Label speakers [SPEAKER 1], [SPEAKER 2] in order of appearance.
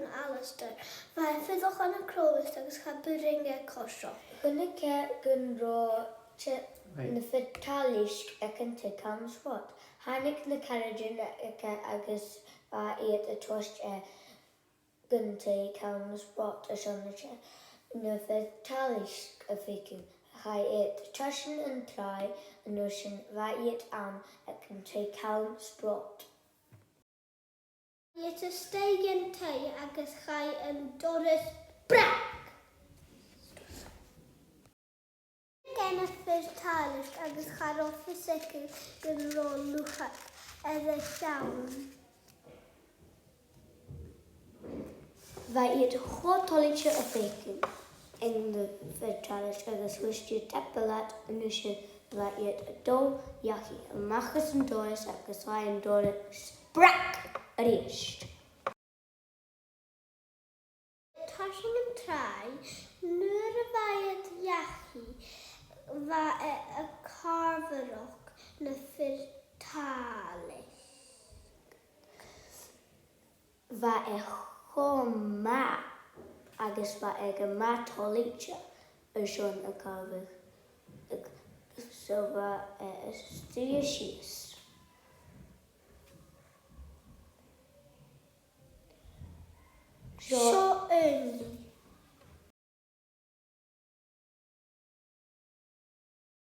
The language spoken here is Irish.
[SPEAKER 1] an Alistair. Mae ffyddwch yn y crolus agos cha byringe cosio.
[SPEAKER 2] Gwna ce gynro na Fir Tàileasg ac yn te calm spot. Hanig na carriagin agos ba iad y tost gynte calm spot a sionna ce. Na Fir Tàileasg a ficyn. Chai iad tosin yn trai a nosin ba iad am ac yn te calm spot.
[SPEAKER 1] Iad y steig yn tei agos chai yn Doris Brack. Gen y Fir Tàileasg agos char o ffysicl gynro lwchach edrych llawn.
[SPEAKER 2] Fa iad chwotolitio a ficyn. In the Fir Tàileasg agos wystio tepelat a nosin ba iad a dol iachi a machas yn Doris agos chai yn Doris Brack. Arist.
[SPEAKER 1] Tosin yn trai, nŵr y faiad iachu fa y carfarwch na Fir Tàileasg.
[SPEAKER 2] Fa choma agos fa ma tolitio y sion y carfarwch. So fa studio sias.
[SPEAKER 1] So yn.